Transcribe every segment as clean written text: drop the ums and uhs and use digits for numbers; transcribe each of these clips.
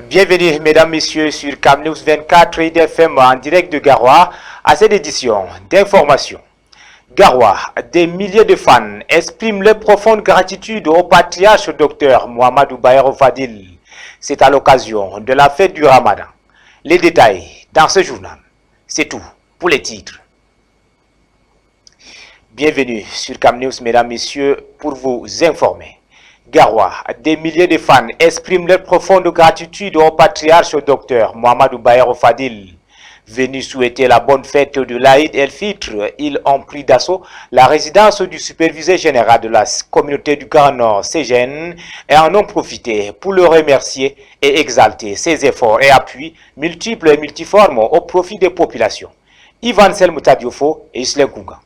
Bienvenue, mesdames, messieurs, sur Camnews 24 et FM en direct de Garoua à cette édition d'information. Garoua, des milliers de fans expriment leur profonde gratitude au patriarche Dr Mohamedou Bayero Fadil. C'est à l'occasion de la fête du Ramadan. Les détails dans ce journal. C'est tout pour les titres. Bienvenue sur Camnews, mesdames, messieurs, pour vous informer. Garoua, des milliers de fans expriment leur profonde gratitude au patriarche Dr Mohamedou Bayero Fadil. Venus souhaiter la bonne fête de l'Aïd el-Fitr, ils ont pris d'assaut la résidence du superviseur général de la communauté du Grand Nord, CGN, et en ont profité pour le remercier et exalter ses efforts et appuis multiples et multiformes au profit des populations. Ivan Selmoutadiofo et Islen Kunga.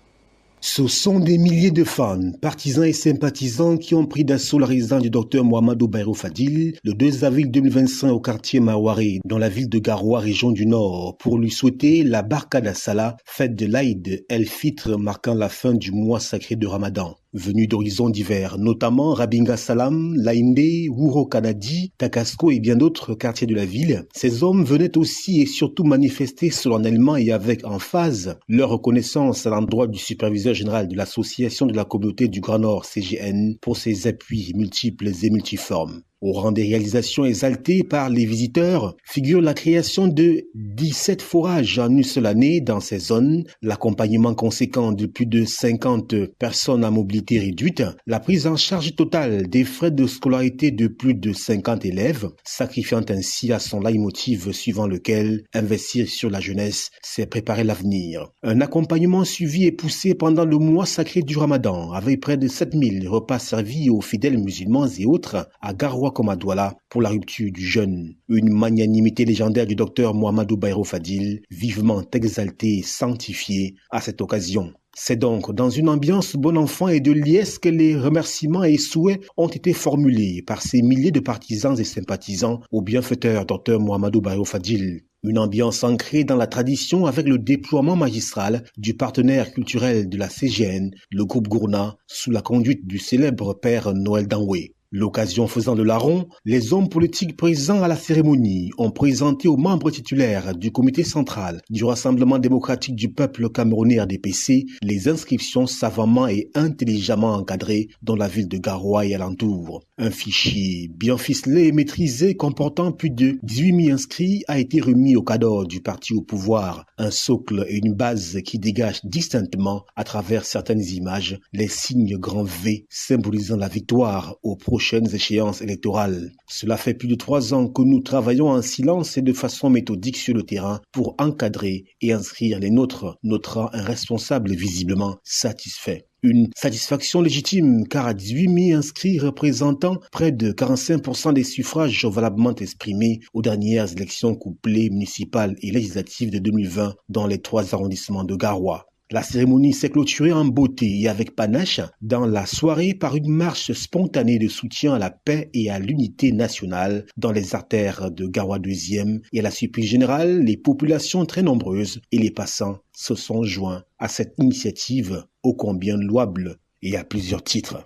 Ce sont des milliers de fans, partisans et sympathisants qui ont pris d'assaut la résidence du Dr Mohamedou Bayero Fadil le 2 avril 2025 au quartier Mawaré, dans la ville de Garoua, région du Nord, pour lui souhaiter la Barkada Salah, fête de l'Aïd el-Fitr marquant la fin du mois sacré de Ramadan. Venus d'horizons divers, notamment Rabinga Salam, Laïndé, Wuro Kanadi, Takasko et bien d'autres quartiers de la ville, ces hommes venaient aussi et surtout manifester solennellement et avec emphase leur reconnaissance à l'endroit du superviseur général de l'association de la communauté du Grand Nord, CGN, pour ses appuis multiples et multiformes. Au rang des réalisations exaltées par les visiteurs figure la création de 17 forages en une seule année dans ces zones, l'accompagnement conséquent de plus de 50 personnes à mobilité réduite, la prise en charge totale des frais de scolarité de plus de 50 élèves, sacrifiant ainsi à son leitmotiv suivant lequel investir sur la jeunesse, c'est préparer l'avenir. Un accompagnement suivi et poussé pendant le mois sacré du Ramadan, avec près de 7000 repas servis aux fidèles musulmans et autres à Garoua comme à Douala pour la rupture du jeûne. Une magnanimité légendaire du docteur Mohamedou Bayero Fadil, vivement exaltée et sanctifiée à cette occasion. C'est donc dans une ambiance bon enfant et de liesse que les remerciements et souhaits ont été formulés par ces milliers de partisans et sympathisants au bienfaiteur docteur Mohamedou Bayero Fadil. Une ambiance ancrée dans la tradition avec le déploiement magistral du partenaire culturel de la CGN, le groupe Gourna, sous la conduite du célèbre père Noël Danwé. L'occasion faisant le larron, les hommes politiques présents à la cérémonie ont présenté aux membres titulaires du comité central du Rassemblement démocratique du peuple camerounais RDPC les inscriptions savamment et intelligemment encadrées dans la ville de Garoua et alentour. Un fichier bien ficelé et maîtrisé comportant plus de 18 000 inscrits a été remis au cadre du parti au pouvoir, un socle et une base qui dégagent distinctement à travers certaines images les signes grand V symbolisant la victoire au prochaines échéances électorales. Cela fait plus de 3 ans que nous travaillons en silence et de façon méthodique sur le terrain pour encadrer et inscrire les nôtres, notant un responsable visiblement satisfait. Une satisfaction légitime car à 18 000 inscrits représentant près de 45% des suffrages valablement exprimés aux dernières élections couplées municipales et législatives de 2020 dans les 3 arrondissements de Garoua. La cérémonie s'est clôturée en beauté et avec panache dans la soirée par une marche spontanée de soutien à la paix et à l'unité nationale dans les artères de Garoua 2e et à la surprise générale, les populations très nombreuses et les passants se sont joints à cette initiative ô combien louable et à plusieurs titres.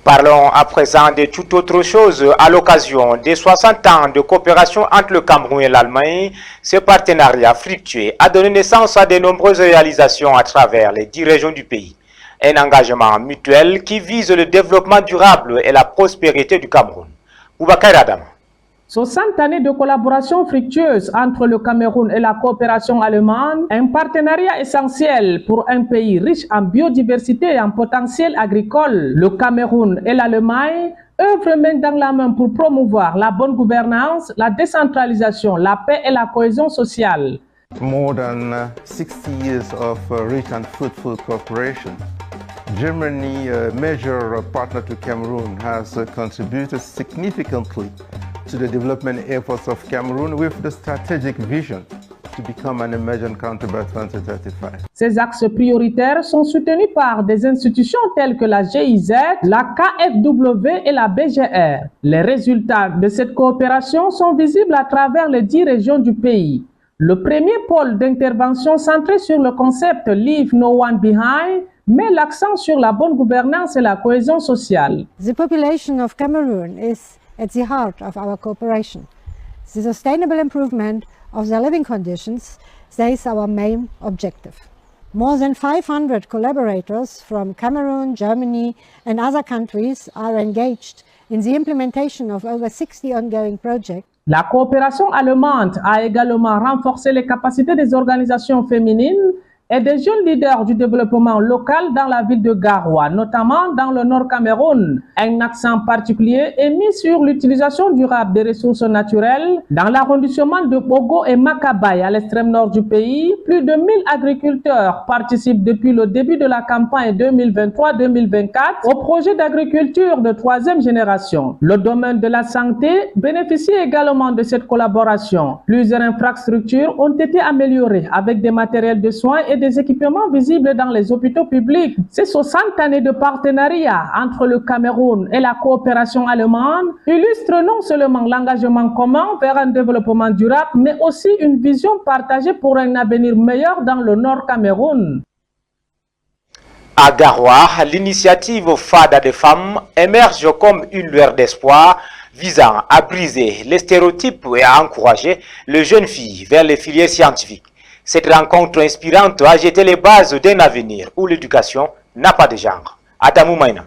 Parlons à présent de toute autre chose. À l'occasion des 60 ans de coopération entre le Cameroun et l'Allemagne, ce partenariat fructueux a donné naissance à de nombreuses réalisations à travers les 10 régions du pays. Un engagement mutuel qui vise le développement durable et la prospérité du Cameroun. Boubacar Adam. 60 années de collaboration fructueuse entre le Cameroun et la coopération allemande, un partenariat essentiel pour un pays riche en biodiversité et en potentiel agricole. Le Cameroun et l'Allemagne œuvrent main dans la main pour promouvoir la bonne gouvernance, la décentralisation, la paix et la cohésion sociale. More than 60 years of rich and fruitful cooperation. Germany, a major partner to Cameroon, has contributed significantly to the development efforts of Cameroon with the strategic vision to become an emerging country by 2035. Ces axes prioritaires sont soutenus par des institutions telles que la GIZ, la KfW et la BGR. Les résultats de cette coopération sont visibles à travers les 10 régions du pays. Le premier pôle d'intervention centré sur le concept Leave No One Behind met l'accent sur la bonne gouvernance et la cohésion sociale. The population of Cameroon is at the heart of our cooperation. The sustainable improvement of their living conditions is our main objective. More than 500 collaborators from Cameroon, Germany and other countries are engaged in the implementation of over 60 ongoing projects. La coopération allemande a également renforcé les capacités des organisations féminines et des jeunes leaders du développement local dans la ville de Garoua, notamment dans le Nord Cameroun. Un accent particulier est mis sur l'utilisation durable des ressources naturelles dans l'arrondissement de Bogo et Makabaye, à l'extrême nord du pays. Plus de 1000 agriculteurs participent depuis le début de la campagne 2023-2024 au projet d'agriculture de 3e génération. Le domaine de la santé bénéficie également de cette collaboration. Plusieurs infrastructures ont été améliorées avec des matériels de soins et des équipements visibles dans les hôpitaux publics. Ces 60 années de partenariat entre le Cameroun et la coopération allemande illustrent non seulement l'engagement commun vers un développement durable, mais aussi une vision partagée pour un avenir meilleur dans le Nord Cameroun. À Garoua, l'initiative FADA des femmes émerge comme une lueur d'espoir visant à briser les stéréotypes et à encourager les jeunes filles vers les filières scientifiques. Cette rencontre inspirante a jeté les bases d'un avenir où l'éducation n'a pas de genre. Adamou Maïna.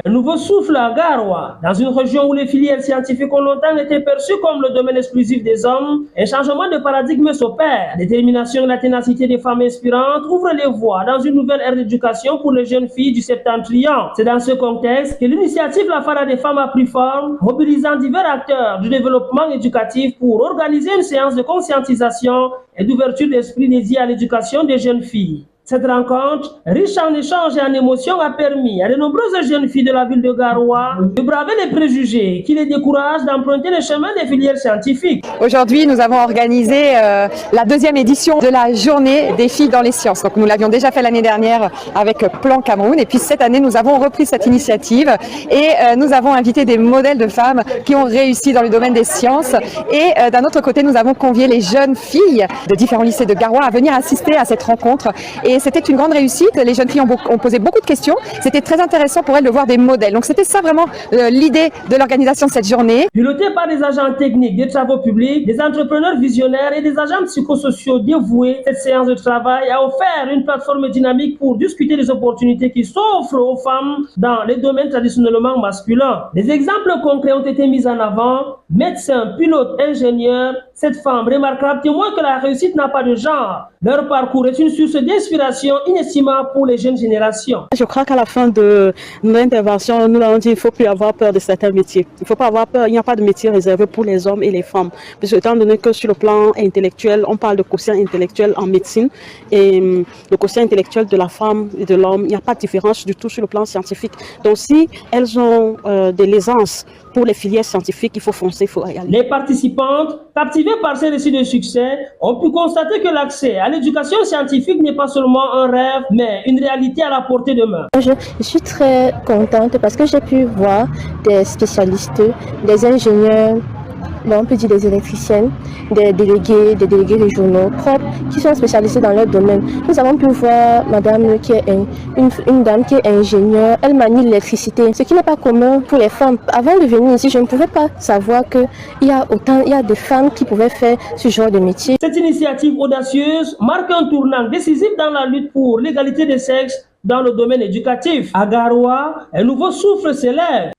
Un nouveau souffle à Garoua, dans une région où les filières scientifiques ont longtemps été perçues comme le domaine exclusif des hommes. Un changement de paradigme s'opère. La détermination et la ténacité des femmes inspirantes ouvrent les voies dans une nouvelle ère d'éducation pour les jeunes filles du Septentrion. C'est dans ce contexte que l'initiative La Fada des femmes a pris forme, mobilisant divers acteurs du développement éducatif pour organiser une séance de conscientisation et d'ouverture d'esprit dédiée à l'éducation des jeunes filles. Cette rencontre, riche en échanges et en émotions, a permis à de nombreuses jeunes filles de la ville de Garoua de braver les préjugés qui les découragent d'emprunter le chemin des filières scientifiques. Aujourd'hui, nous avons organisé la 2e édition de la journée des filles dans les sciences. Donc, nous l'avions déjà fait l'année dernière avec Plan Cameroun. Et puis cette année, nous avons repris cette initiative et nous avons invité des modèles de femmes qui ont réussi dans le domaine des sciences. Et d'un autre côté, nous avons convié les jeunes filles de différents lycées de Garoua à venir assister à cette rencontre. Et c'était une grande réussite. Les jeunes filles ont posé beaucoup de questions. C'était très intéressant pour elles de voir des modèles. Donc c'était ça vraiment l'idée de l'organisation de cette journée. Piloté par des agents techniques des travaux publics, des entrepreneurs visionnaires et des agents psychosociaux dévoués, cette séance de travail a offert une plateforme dynamique pour discuter des opportunités qui s'offrent aux femmes dans les domaines traditionnellement masculins. Des exemples concrets ont été mis en avant. Médecins, pilotes, ingénieurs, cette femme remarquable témoigne que la réussite n'a pas de genre. Leur parcours est une source d'inspiration inestimable pour les jeunes générations. Je crois qu'à la fin de notre intervention, nous l'avons dit, il ne faut plus avoir peur de certains métiers. Il ne faut pas avoir peur, il n'y a pas de métier réservé pour les hommes et les femmes. Parce que étant donné que sur le plan intellectuel, on parle de quotient intellectuel en médecine et le quotient intellectuel de la femme et de l'homme, il n'y a pas de différence du tout sur le plan scientifique. Donc si elles ont de l'aisance pour les filières scientifiques, il faut foncer, il faut y aller. Les participantes, captivées par ces récits de succès, ont pu constater que l'accès à l'éducation scientifique n'est pas seulement un rêve, mais une réalité à la portée de main. Je suis très contente parce que j'ai pu voir des spécialistes, des ingénieurs, on peut dire des électriciennes, des délégués régionaux propres qui sont spécialisés dans leur domaine. Nous avons pu voir madame qui est une dame qui est ingénieure, elle manie l'électricité, ce qui n'est pas commun pour les femmes. Avant de venir ici, je ne pouvais pas savoir qu'il y a des femmes qui pouvaient faire ce genre de métier. Cette initiative audacieuse marque un tournant décisif dans la lutte pour l'égalité des sexes dans le domaine éducatif. À Garoua, un nouveau souffle s'élève.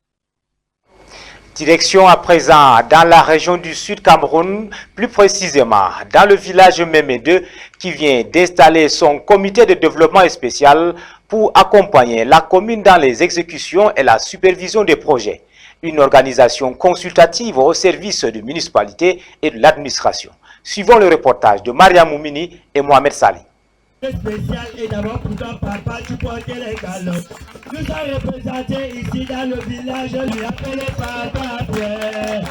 Direction à présent dans la région du Sud Cameroun, plus précisément dans le village Mémé 2 qui vient d'installer son comité de développement spécial pour accompagner la commune dans les exécutions et la supervision des projets. Une organisation consultative au service de municipalité et de l'administration. Suivons le reportage de Maria Moumini et Mohamed Sali. Spécial et d'abord pour ton papa tu portais les galops. Nous sommes représentés ici dans le village, lui appelé papa après.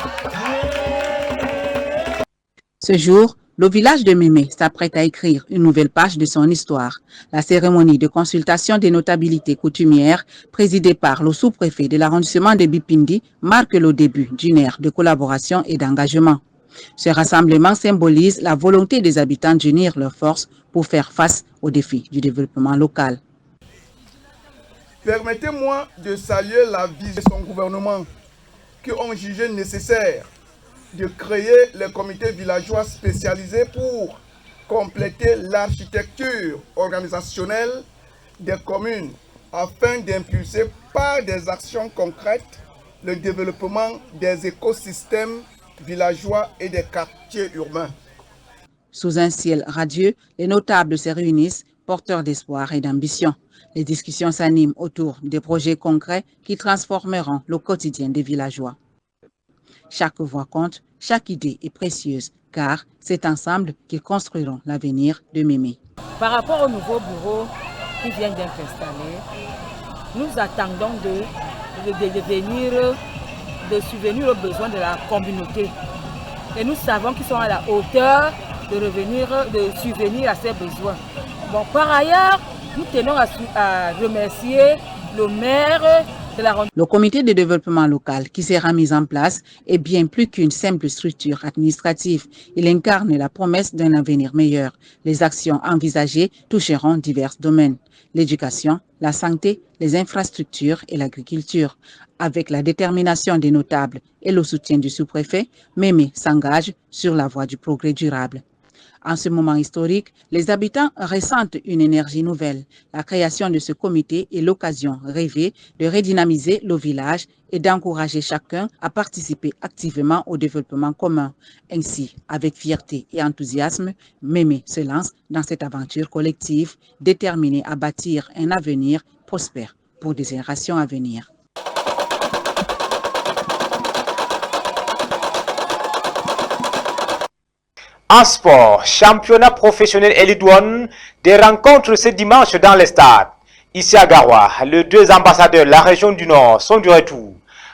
Ce jour, le village de Mémé s'apprête à écrire une nouvelle page de son histoire. La cérémonie de consultation des notabilités coutumières, présidée par le sous-préfet de l'arrondissement de Bipindi, marque le début d'une ère de collaboration et d'engagement. Ce rassemblement symbolise la volonté des habitants d'unir leurs forces pour faire face aux défis du développement local. Permettez-moi de saluer la vision de son gouvernement qui ont jugé nécessaire de créer les comités villageois spécialisés pour compléter l'architecture organisationnelle des communes afin d'impulser par des actions concrètes le développement des écosystèmes villageois et des quartiers urbains. Sous un ciel radieux, les notables se réunissent, porteurs d'espoir et d'ambition. Les discussions s'animent autour des projets concrets qui transformeront le quotidien des villageois. Chaque voix compte, chaque idée est précieuse, car c'est ensemble qu'ils construiront l'avenir de Mémé. Par rapport au nouveau bureau qui vient d'être installé, nous attendons de subvenir aux besoins de la communauté. Et nous savons qu'ils sont à la hauteur de subvenir à ces besoins. Bon, par ailleurs, nous tenons à remercier le maire de l'arrondissement. Le comité de développement local qui sera mis en place est bien plus qu'une simple structure administrative. Il incarne la promesse d'un avenir meilleur. Les actions envisagées toucheront divers domaines: l'éducation, la santé, les infrastructures et l'agriculture. Avec la détermination des notables et le soutien du sous-préfet, Mémé s'engage sur la voie du progrès durable. En ce moment historique, les habitants ressentent une énergie nouvelle. La création de ce comité est l'occasion rêvée de redynamiser le village et d'encourager chacun à participer activement au développement commun. Ainsi, avec fierté et enthousiasme, Mémé se lance dans cette aventure collective, déterminée à bâtir un avenir prospère pour des générations à venir. En sport, championnat professionnel Elite One, des rencontres ce dimanche dans les stades. Ici à Garoua, les deux ambassadeurs de la région du Nord sont du retour.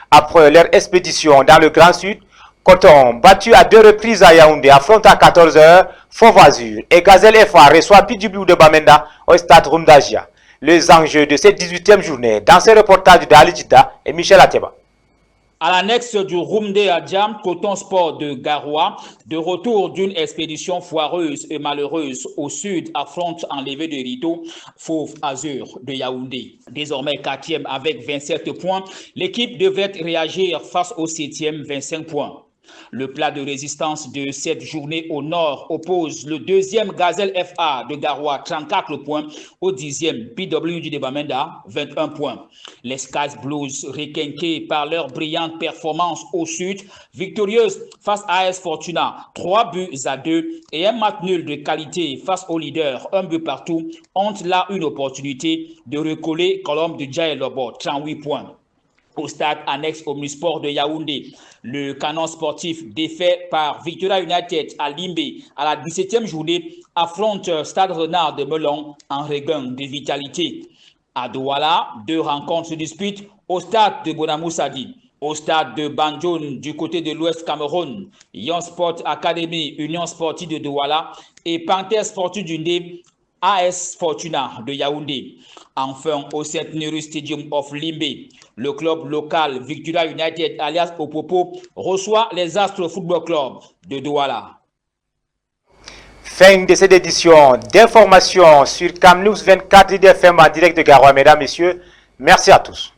Après leur expédition dans le Grand Sud, Coton, battu à 2 reprises à Yaoundé, affronte à 14h Fauve Azur et Gazelle FA reçoit Pidjiblou de Bamenda au stade Rumdagia. Les enjeux de cette 18e journée dans ce reportage de Ali Jita et Michel Ateba. À l'annexe du Rumde Adjam, Coton Sport de Garoua, de retour d'une expédition foireuse et malheureuse au sud, affronte en levée de rideau Fauve Azur de Yaoundé. Désormais 4e avec 27 points, l'équipe devrait réagir face au 7e 25 points. Le plat de résistance de cette journée au nord oppose le 2e Gazelle FA de Garoua, 34 points, au 10e PWD de Bamenda, 21 points. Les Skies Blues, requinqués par leur brillante performance au sud, victorieuse face à AS Fortuna, 3-2 et un match nul de qualité face au leader, 1 but partout, ont là une opportunité de recoller Colombe de Djaï Lobo, 38 points. Au stade annexe Omnisport de Yaoundé, le canon sportif défait par Victoria United à Limbé à la 17e journée affronte Stade Renard de Melon en regain de vitalité. À Douala, 2 rencontres se disputent au stade de Bonamoussadi. Au stade de Banjoun du côté de l'Ouest Cameroun, Yon Sport Academy, Union Sportive de Douala et Panthère Sportive du Ndé, AS Fortuna de Yaoundé. Enfin, au Centenary Stadium of Limbé, le club local Victoria United alias Opopo reçoit les Astres Football Club de Douala. Fin de cette édition d'information sur Camnews 24 IDFM en direct de Garoua. Mesdames, Messieurs, merci à tous.